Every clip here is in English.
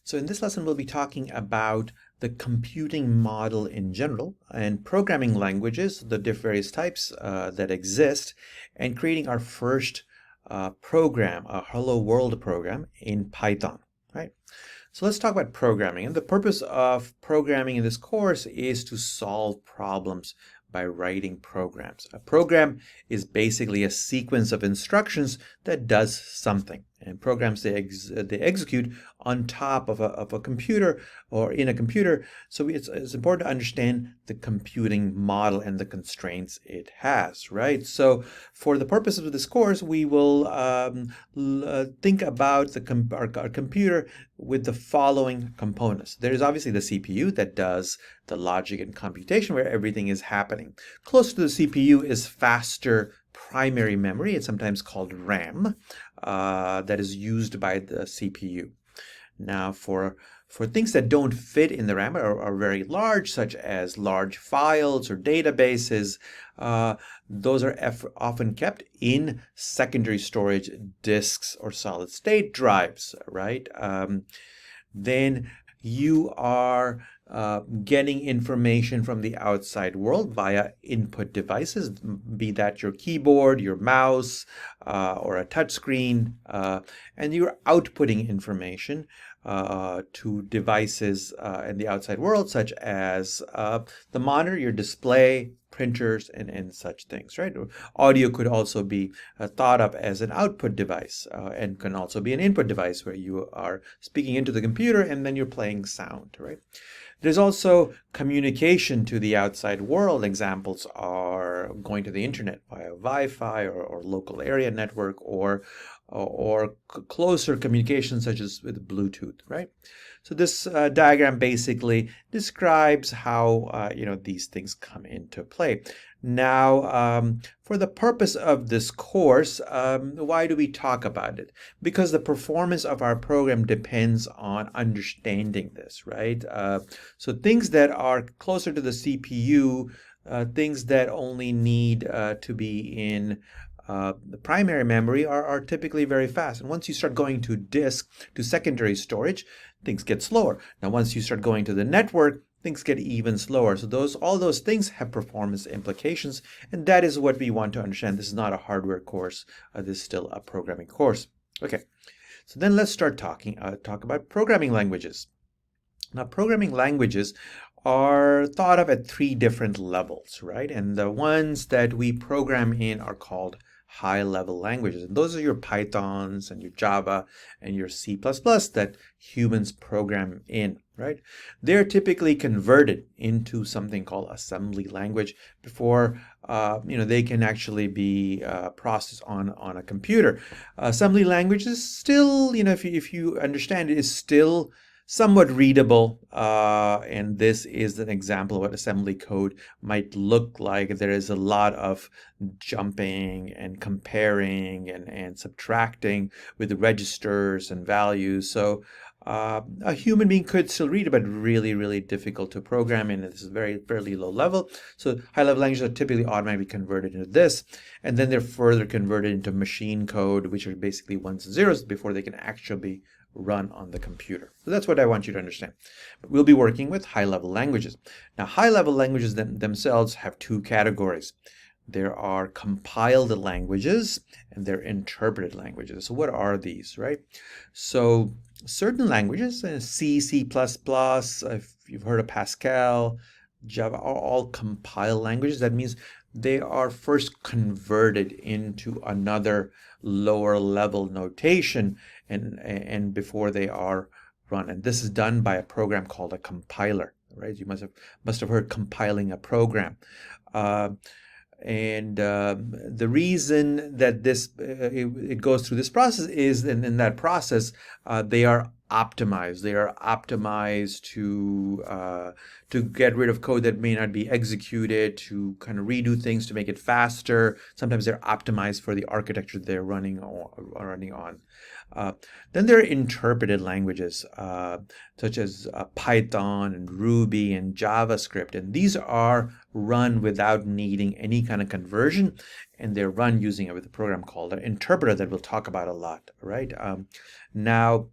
So in this lesson, we'll be talking about the computing model in general and programming languages, the various types that exist, and creating our first program, a Hello World program in Python, right? So let's talk about programming. And the purpose of programming in this course is to solve problems by writing programs. A program is basically a sequence of instructions that does something. And programs, they execute on top of a computer or in a computer. So it's important to understand the computing model and the constraints it has, right? So for the purposes of this course, we will think about our computer with the following components. There is obviously the CPU that does the logic and computation where everything is happening. Close to the CPU is faster primary memory. It's sometimes called RAM, that is used by the CPU. Now, for things that don't fit in the RAM or are very large, such as large files or databases, those are often kept in secondary storage disks or solid state drives, right? Then you are getting information from the outside world via input devices, be that your keyboard, your mouse, or a touch screen, and you're outputting information to devices in the outside world, such as the monitor, your display, printers, and such things, right? Audio could also be thought of as an output device and can also be an input device where you are speaking into the computer and then you're playing sound, right? There's also communication to the outside world. Examples are going to the internet via Wi-Fi or local area network or closer communication such as with Bluetooth, right? So this diagram basically describes how these things come into play. Now, for the purpose of this course, why do we talk about it? Because the performance of our program depends on understanding this, right? So things that are closer to the CPU, things that only need to be in the primary memory are typically very fast. And once you start going to disk, to secondary storage, things get slower. Now, once you start going to the network, things get even slower. So all those things have performance implications, and that is what we want to understand. This is not a hardware course. This is still a programming course. Okay, so then let's start talk about programming languages. Now, programming languages are thought of at three different levels, right? And the ones that we program in are called high-level languages. And those are your Pythons and your Java and your C++ that humans program in, right? They're typically converted into something called assembly language before they can actually be processed on a computer. Assembly language is still, if you understand it, is still somewhat readable, and this is an example of what assembly code might look like. There is a lot of jumping and comparing and subtracting with the registers and values. So a human being could still read it, but really, really difficult to program, and this is fairly low level. So high-level languages are typically automatically converted into this, and then they're further converted into machine code, which are basically ones and zeros before they can actually be run on the computer. So that's what I want you to understand. But we'll be working with high-level languages. Now, high-level languages themselves have two categories. There are compiled languages and there are interpreted languages. So what are these, right? So certain languages, C, C++, if you've heard of Pascal, Java, are all compiled languages. That means they are first converted into another lower level notation and before they are run. And this is done by a program called a compiler, right? You must have heard compiling a program. The reason that it goes through this process is in that process they are optimized. They are optimized to get rid of code that may not be executed, to kind of redo things to make it faster. Sometimes they're optimized for the architecture they're running on. Then there are interpreted languages such as Python and Ruby and JavaScript, and these are run without needing any kind of conversion, and they're run using a program called an interpreter that we'll talk about a lot, right? Now,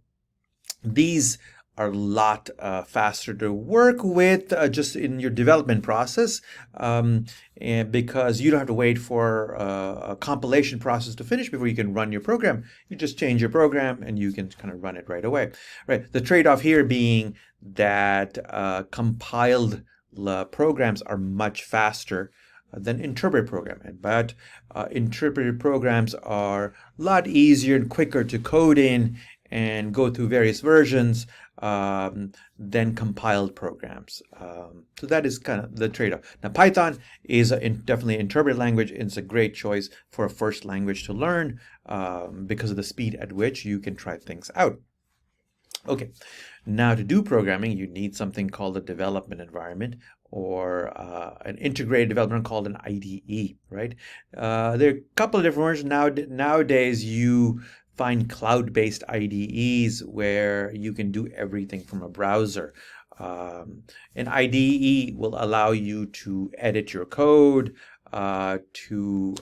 these are a lot faster to work with just in your development process, and because you don't have to wait for a compilation process to finish before you can run your program. You just change your program and you can kind of run it right away. Right. The trade-off here being that compiled programs are much faster than interpreted programming, but interpreted programs are a lot easier and quicker to code in and go through various versions than compiled programs. So that is kind of the trade-off. Now, Python is definitely an interpreted language. It's a great choice for a first language to learn because of the speed at which you can try things out. Okay, now to do programming, you need something called a development environment or an integrated development called an IDE, right? There are a couple of different versions. Nowadays, you find cloud-based IDEs where you can do everything from a browser. An IDE will allow you to edit your code, to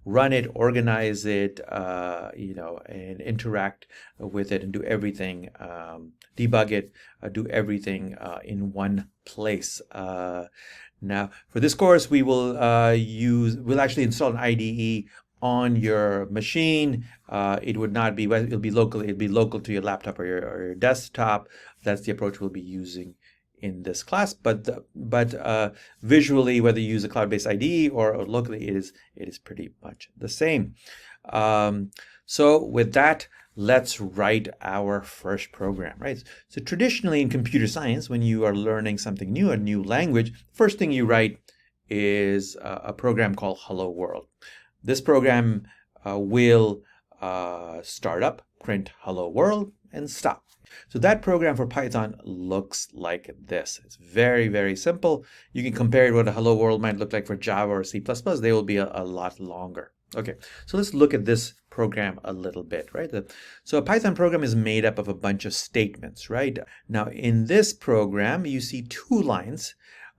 run it, organize it, and interact with it and do everything, debug it, do everything in one place. Now, for this course, we'll actually install an IDE on your machine. It would not be, it'll be local to your laptop or your desktop. That's the approach we'll be using in this class, but visually, whether you use a cloud-based IDE or locally, it is pretty much the same. So with that, let's write our first program, right? So traditionally in computer science, when you are learning something new, a new language, first thing you write is a program called Hello World. This program will start up, print Hello World, and stop. So that program for Python looks like this. It's very, very simple. You can compare it with what a Hello World might look like for Java or C++. They will be a lot longer. Okay, so let's look at this program a little bit, right? So a Python program is made up of a bunch of statements, right? Now in this program, you see two lines.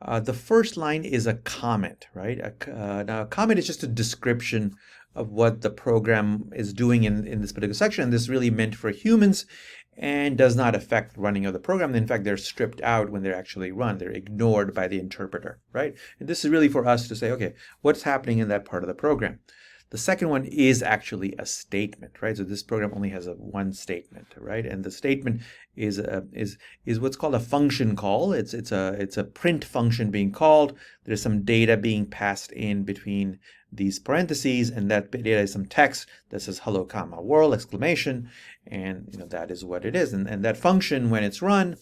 The first line is a comment, right? Now a comment is just a description of what the program is doing in this particular section. This is really meant for humans and does not affect running of the program. In fact, they're stripped out when they're actually run. They're ignored by the interpreter, right? And this is really for us to say, okay, what's happening in that part of the program? The second one is actually a statement, right? So this program only has one statement, right? And the statement is what's called a function call. It's a print function being called. There's some data being passed in between these parentheses, and that data is some text that says hello, comma, world, exclamation, and that is what it is. And that function, when it's run,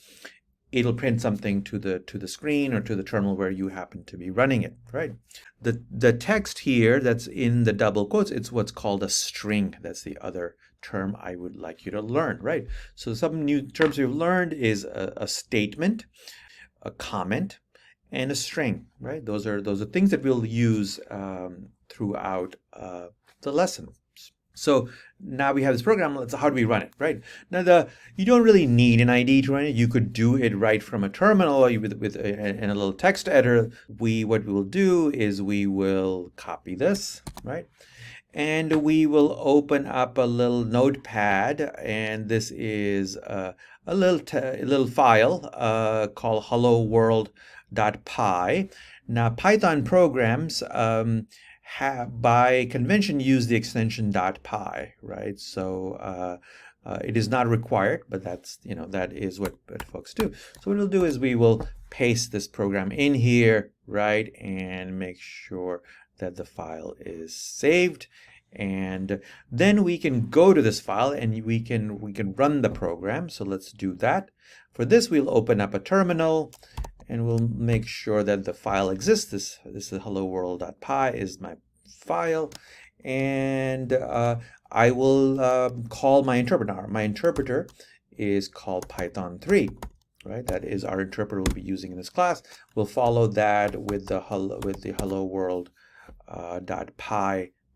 it'll print something to the screen or to the terminal where you happen to be running it, right? The text here that's in the double quotes, it's what's called a string. That's the other term I would like you to learn, right? So some new terms we've learned is a statement, a comment, and a string, right? Those are things that we'll use throughout the lesson. So now we have this program. How do we run it, right? Now you don't really need an IDE to run it. You could do it right from a terminal or with a little text editor. What we will do is we will copy this, right? And we will open up a little notepad, and this is a little file called hello world.py. Now Python programs by convention use the extension .py, right? So it is not required, but that is what folks do. So what we'll do is we will paste this program in here, right, and make sure that the file is saved, and then we can go to this file and we can run the program. So let's do that. For this, we'll open up a terminal and we'll make sure that the file exists. This is hello world.py is my file, and I will call my interpreter. My interpreter is called Python 3. Right, that is our interpreter we'll be using in this class. We'll follow that with the hello world.py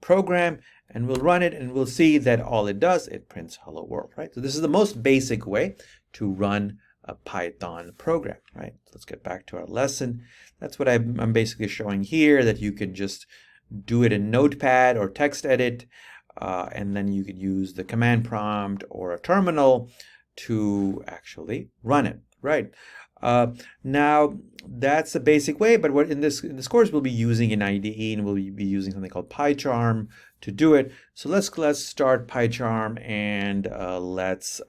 program, and we'll run it, and we'll see that all it does, it prints hello world, right? So this is the most basic way to run a Python program, right? Let's get back to our lesson. That's what I'm basically showing here, that you can just do it in Notepad or text edit, and then you could use the command prompt or a terminal to actually run it, right? Now that's the basic way, but what in this course we'll be using an IDE, and we'll be using something called PyCharm to do it. So let's start PyCharm, and let's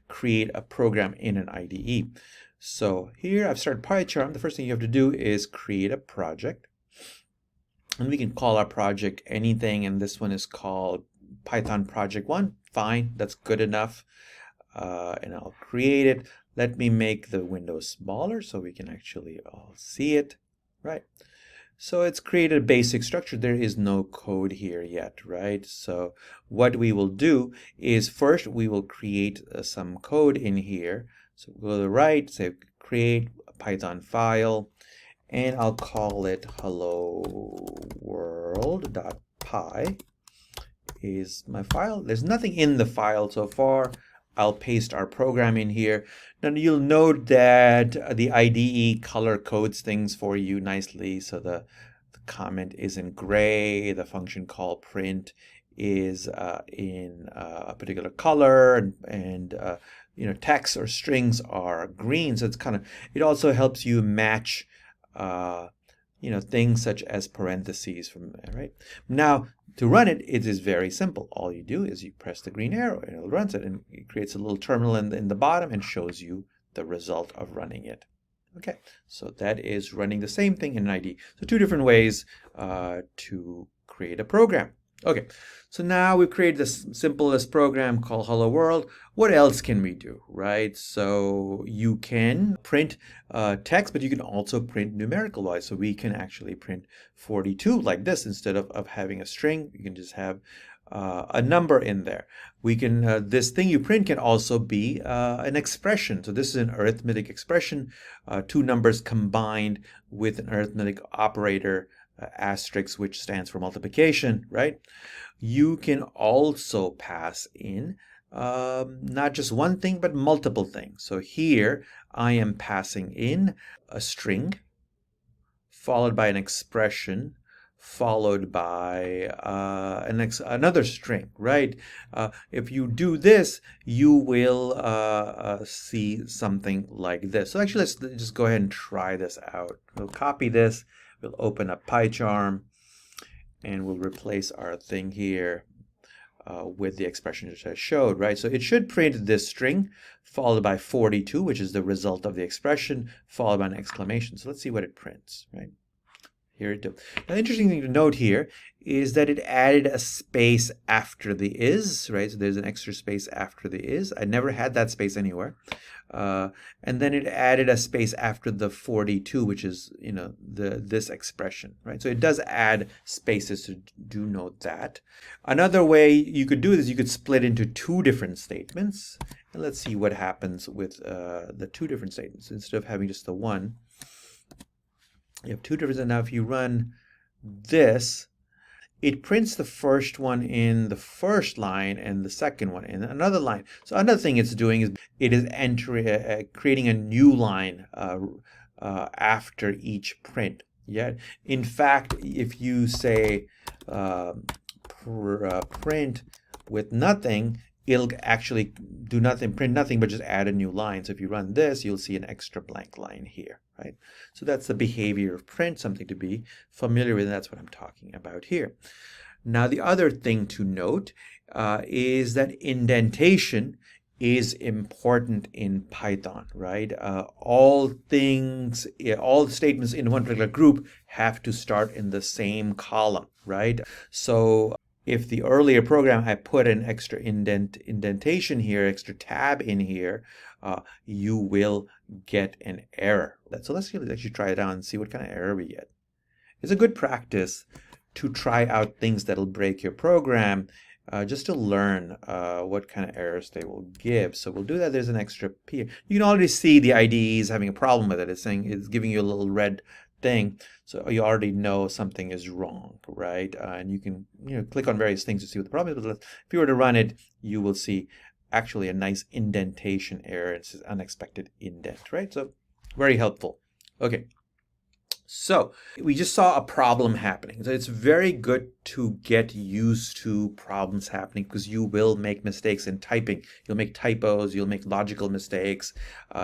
create a program in an IDE. So here I've started PyCharm. The first thing you have to do is create a project, and we can call our project anything, and this one is called Python Project 1. Fine, that's good enough. And I'll create it. Let me make the window smaller so we can actually all see it, right? So it's created a basic structure. There is no code here yet, right? So what we will do is first we will create some code in here. So we'll go to the right, say create a Python file, and I'll call it hello world.py is my file. There's nothing in the file so far. I'll paste our program in here. Now you'll note that the IDE color codes things for you nicely. So the comment is in gray, the function call print is in a particular color, and you know, text or strings are green. So it's it also helps you match you know, things such as parentheses from there, right? Now, to run it, it is very simple. All you do is you press the green arrow and it runs it, and it creates a little terminal in the bottom and shows you the result of running it. Okay, so that is running the same thing in an IDE. So two different ways to create a program. Okay, so now we've created this simplest program called Hello World. What else can we do, right? So you can print text, but you can also print numerical wise. So we can actually print 42 like this. Instead of having a string, you can just have a number in there. We can, this thing you print can also be an expression. So this is an arithmetic expression, two numbers combined with an arithmetic operator, asterisk, which stands for multiplication, right? You can also pass in not just one thing, but multiple things. So here I am passing in a string followed by an expression followed by another string, right? If you do this, you will see something like this. So actually, let's just go ahead and try this out. We'll copy this. We'll open up PyCharm, and we'll replace our thing here with the expression that I showed, right? So it should print this string followed by 42, which is the result of the expression, followed by an exclamation. So let's see what it prints, right? Here it does. Now, the interesting thing to note here is that it added a space after the is, right? So there's an extra space after the is. I never had that space anywhere. And then it added a space after the 42, which is, you know, this expression, right? So it does add spaces, to do note that. Another way you could do this, you could split into two different statements. And let's see what happens with the two different statements instead of having just the one. You have two different. Now if you run this, it prints the first one in the first line and the second one in another line. So another thing it's doing is it is entering, creating a new line after each print. Yeah. In fact, if you say print with nothing, it'll actually do nothing, print nothing, but just add a new line. So if you run this, you'll see an extra blank line here, right? So that's the behavior of print, something to be familiar with, and that's what I'm talking about here. Now, the other thing to note is that indentation is important in Python, right? All statements in one particular group have to start in the same column, right? So if the earlier program I put an extra indentation here, extra tab in here, you will get an error. So let's actually try it out and see what kind of error we get. It's a good practice to try out things that'll break your program, just to learn what kind of errors they will give. So we'll do that. There's an extra P. You can already see the IDEs having a problem with it. It's saying it's giving you a little red thing, so you already know something is wrong, right? And you can, you know, click on various things to see what the problem is. But if you were to run it, you will see actually a nice indentation error. It says unexpected indent, right? So very helpful. Okay. So we just saw a problem happening. So it's very good to get used to problems happening because you will make mistakes in typing. You'll make typos, you'll make logical mistakes,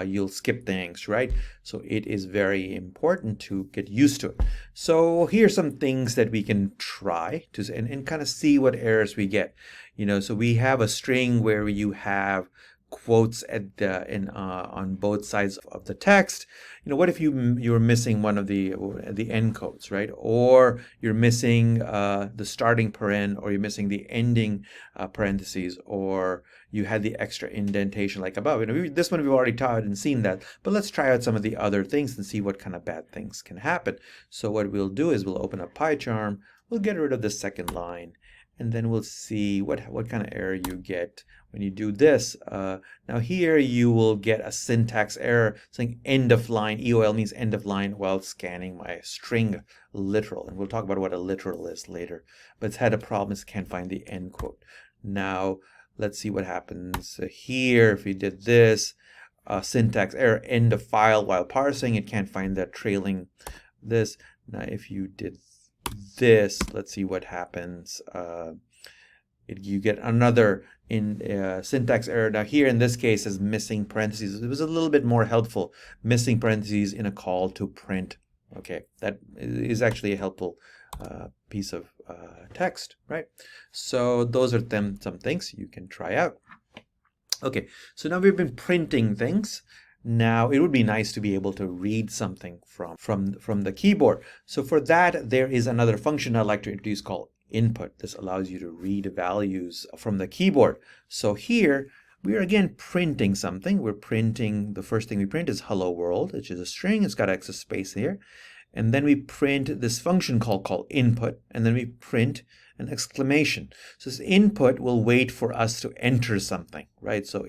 you'll skip things, right? So it is very important to get used to it. So here's some things that we can try to and kind of see what errors we get. So we have a string where you have quotes at the on both sides of the text. What if you're missing one of the end quotes, right? Or you're missing the starting paren, or you're missing the ending parentheses, or you had the extra indentation like above. This one we've already taught and seen that, but let's try out some of the other things and see what kind of bad things can happen. So what we'll do is we'll open up PyCharm, we'll get rid of the second line, and then we'll see what kind of error you get when you do this. Now here you will get a syntax error saying end of line. EOL means end of line while scanning my string literal. And we'll talk about what a literal is later. But it's had a problem, it can't find the end quote. Now let's see what happens here. If we did this, syntax error, end of file while parsing, it can't find that trailing this. Now if you did this, let's see what happens. You get another syntax error. Now here in this case is missing parentheses. It was a little bit more helpful. Missing parentheses in a call to print. Okay, that is actually a helpful piece of text, right? So those are some things you can try out. Okay, so now we've been printing things. Now it would be nice to be able to read something from the keyboard. So for that, there is another function I'd like to introduce called input. This allows you to read values from the keyboard. So here we are again printing something. We're printing, the first thing we print is hello world, which is a string. It's got extra space here. And then we print this function called input, and then we print an exclamation. So this input will wait for us to enter something, right? So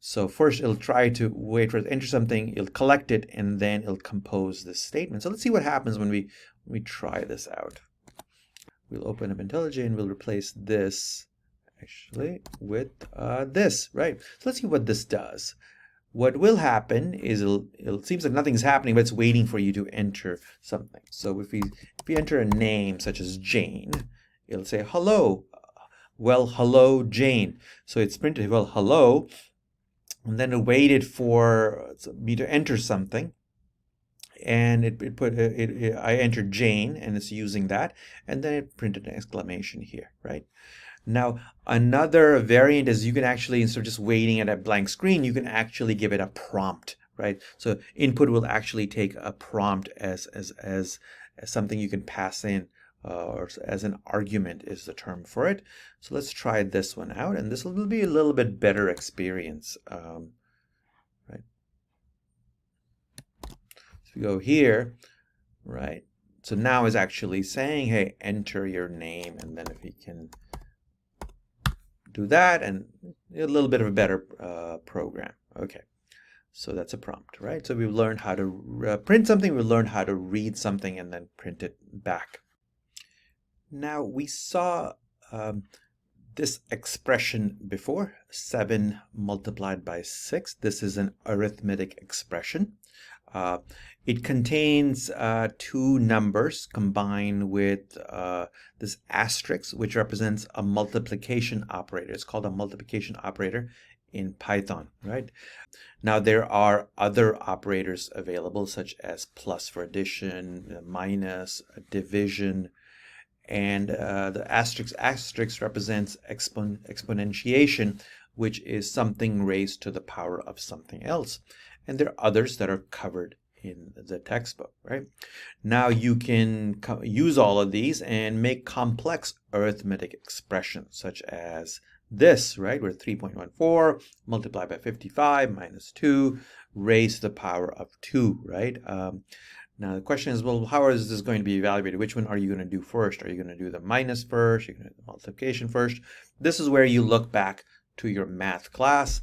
so first it'll try to wait for it to enter something, it'll collect it, and then it'll compose this statement. So let's see what happens when we try this out. We'll open up IntelliJ and we'll replace this actually with this, right? So let's see what this does. What will happen is it seems like nothing's happening, but it's waiting for you to enter something. So if we enter a name such as Jane, it'll say hello. Well, hello, Jane. So it's printed, well, hello, and then it waited for me to enter something. And I entered Jane, and it's using that, and then it printed an exclamation here, right? Now, another variant is you can actually, instead of just waiting at a blank screen, you can actually give it a prompt, right? So input will actually take a prompt as something you can pass in, or as an argument is the term for it. So let's try this one out, and this will be a little bit better experience. Right? So we go here, right? So now it's actually saying, hey, enter your name, and then if we can do that, and a little bit of a better program. Okay, so that's a prompt, right? So we've learned how to print something, we've learned how to read something and then print it back. Now we saw this expression before, 7 multiplied by 6. This is an arithmetic expression. It contains two numbers combined with this asterisk, which represents a multiplication operator. It's called a multiplication operator in Python, right? Now there are other operators available, such as plus for addition, minus, division, and the asterisk represents exponentiation, which is something raised to the power of something else. And there are others that are covered in the textbook, right? Now you can use all of these and make complex arithmetic expressions, such as this, right? Where 3.14 multiplied by 55 minus 2 raised to the power of 2, right? Now the question is, well, how is this going to be evaluated? Which one are you going to do first? Are you going to do the minus first? Are you going to do the multiplication first? This is where you look back to your math class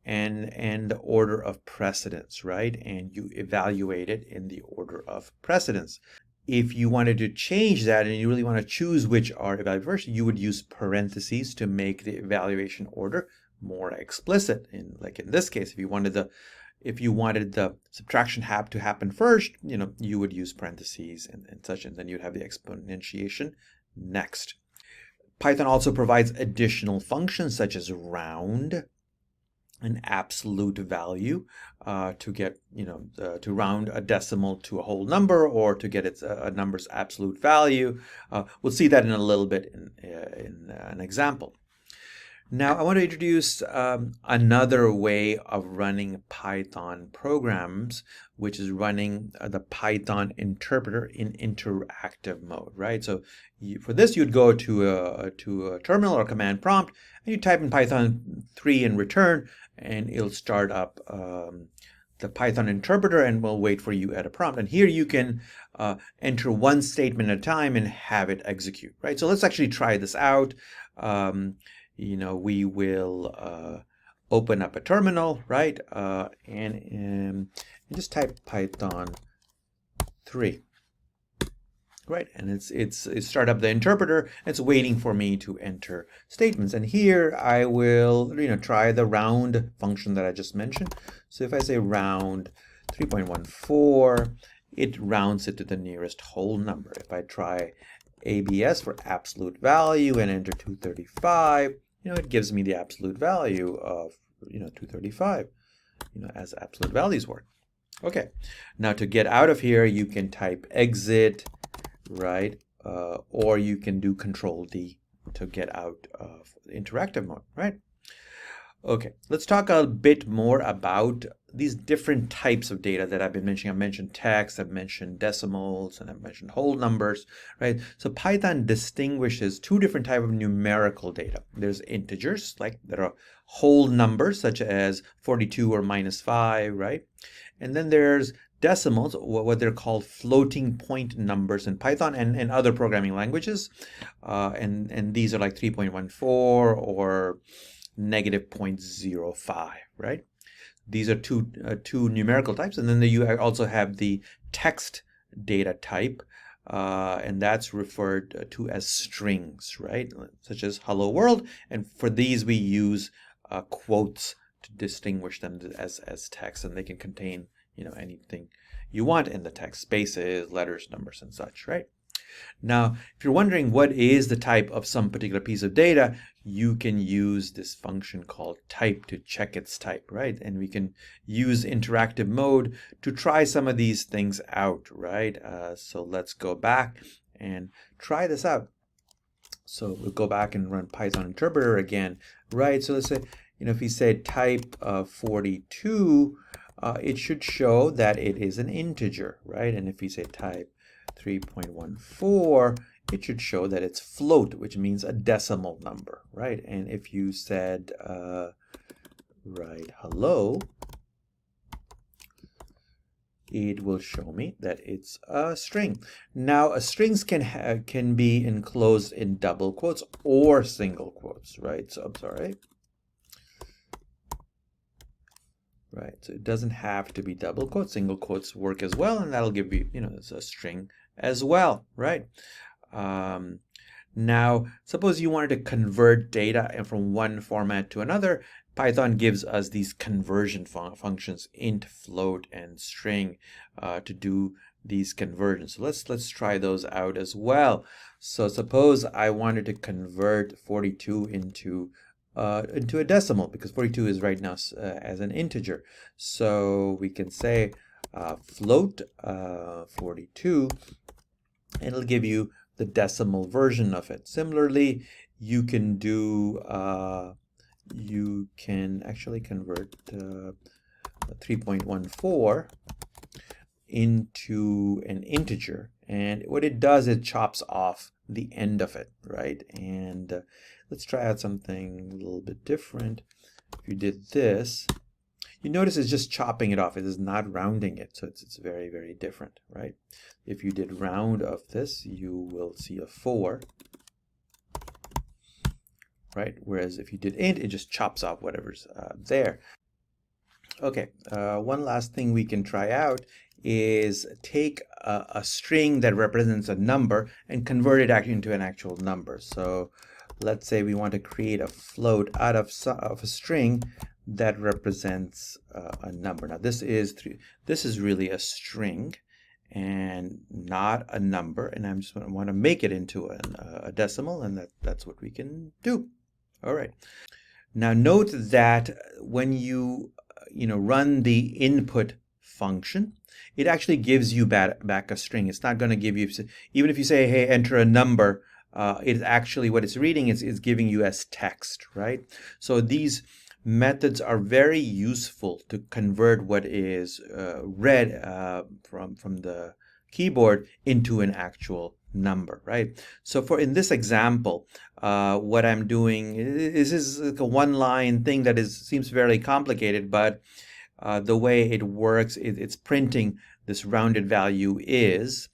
and the order of precedence, right? And you evaluate it in the order of precedence. If you wanted to change that and you really want to choose which are evaluated first, you would use parentheses to make the evaluation order more explicit. Like in this case, if you wanted the if you wanted the subtraction to happen first, you would use parentheses and such, and then you'd have the exponentiation next. Python also provides additional functions such as round, an absolute value to get, to round a decimal to a whole number, or to get its a number's absolute value. We'll see that in a little bit in an example. Now, I want to introduce another way of running Python programs, which is running the Python interpreter in interactive mode, right? So for this, you'd go to a terminal or command prompt, and you type in Python 3 and return, and it'll start up the Python interpreter and will wait for you at a prompt. And here you can enter one statement at a time and have it execute, right? So let's actually try this out. We will open up a terminal, right? And just type Python 3, right? And it's start up the interpreter. It's waiting for me to enter statements. And here I will, try the round function that I just mentioned. So if I say round 3.14, it rounds it to the nearest whole number. If I try ABS for absolute value and enter 235, it gives me the absolute value of, 235, as absolute values work. Okay, now to get out of here, you can type exit, right? Or you can do Control-D to get out of interactive mode, right? Okay, let's talk a bit more about these different types of data that I've been mentioning. I've mentioned text, I've mentioned decimals, and I've mentioned whole numbers, right? So Python distinguishes two different types of numerical data. There's integers, like that are whole numbers, such as 42 or -5, right? And then there's decimals, what they're called floating point numbers in Python and other programming languages. And these are like 3.14 or -0.05, right? These are two numerical types, and then you also have the text data type, and that's referred to as strings, right? Such as "Hello World," and for these we use quotes to distinguish them as text, and they can contain anything you want in the text: spaces, letters, numbers, and such, right? Now, if you're wondering what is the type of some particular piece of data, you can use this function called type to check its type, right? And we can use interactive mode to try some of these things out, right? So let's go back and try this out. So we'll go back and run Python interpreter again, right? So let's say, if we say type 42, it should show that it is an integer, right? And if we say type 3.14, it should show that it's float, which means a decimal number, right? And if you said, hello, it will show me that it's a string. Now, strings can be enclosed in double quotes or single quotes, right? So I'm sorry. Right, so it doesn't have to be double quotes. Single quotes work as well, and that'll give you, it's a string as well, right? Now, suppose you wanted to convert data from one format to another. Python gives us these conversion functions, int, float, and string, to do these conversions. So let's try those out as well. So suppose I wanted to convert 42 into a decimal, because 42 is right now as an integer. So we can say float 42, and it'll give you the decimal version of it. Similarly, you can do you can actually convert 3.14 into an integer, and what it does, it chops off the end of it, right? And let's try out something a little bit different. If you did this, you notice it's just chopping it off. It is not rounding it, so it's very, very different, right? If you did round of this, you will see a 4, right? Whereas if you did int, it just chops off whatever's there. Okay, one last thing we can try out is take a string that represents a number and convert it actually into an actual number. So let's say we want to create a float out of a string that represents a number. Now this is really a string and not a number, and I'm just want to make it into a decimal, and that's what we can do. All right. Now note that when you run the input function, it actually gives you back a string. It's not going to give you, even if you say, hey, enter a number, it's actually what it's reading is giving you as text, right? So these methods are very useful to convert what is read from the keyboard into an actual number, right? So in this example, what I'm doing is like a one-line thing that seems very complicated, but the way it works, it's printing this rounded value is,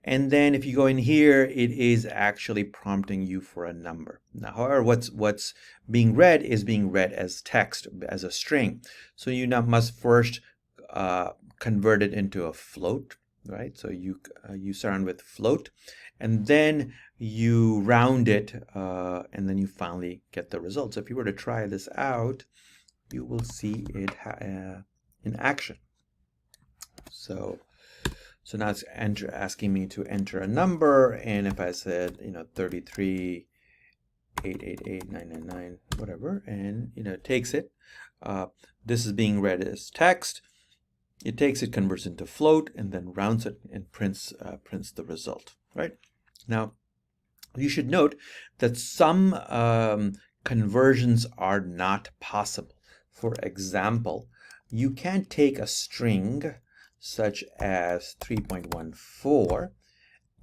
and then if you go in here, it is actually prompting you for a number. Now, however, what's being read is being read as text, as a string. So you now must first convert it into a float, right? So you start with float, and then you round it, and then you finally get the result. So if you were to try this out, you will see it in action. So now it's asking me to enter a number, and if I said 33 888 999 whatever, and it takes it, this is being read as text. It takes it, converts into float, and then rounds it and prints the result, right? Now you should note that some conversions are not possible. For example, you can't take a string such as 3.14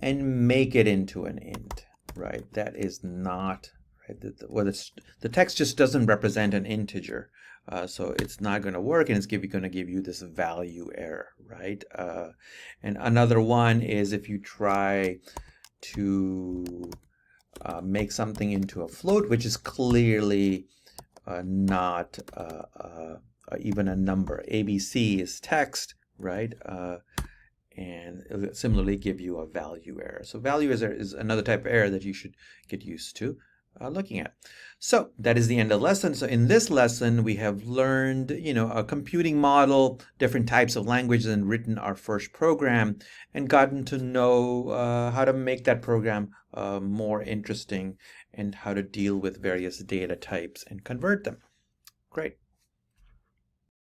and make it into an int, right? That is not right. The text just doesn't represent an integer, so it's not going to work, and it's going to give you this value error, right? And another one is if you try to make something into a float, which is clearly not even a number. ABC is text, right? And it'll similarly give you a value error. So value is another type of error that you should get used to looking at. So that is the end of the lesson. So in this lesson, we have learned, a computing model, different types of languages, and written our first program, and gotten to know how to make that program more interesting, and how to deal with various data types and convert them. Great.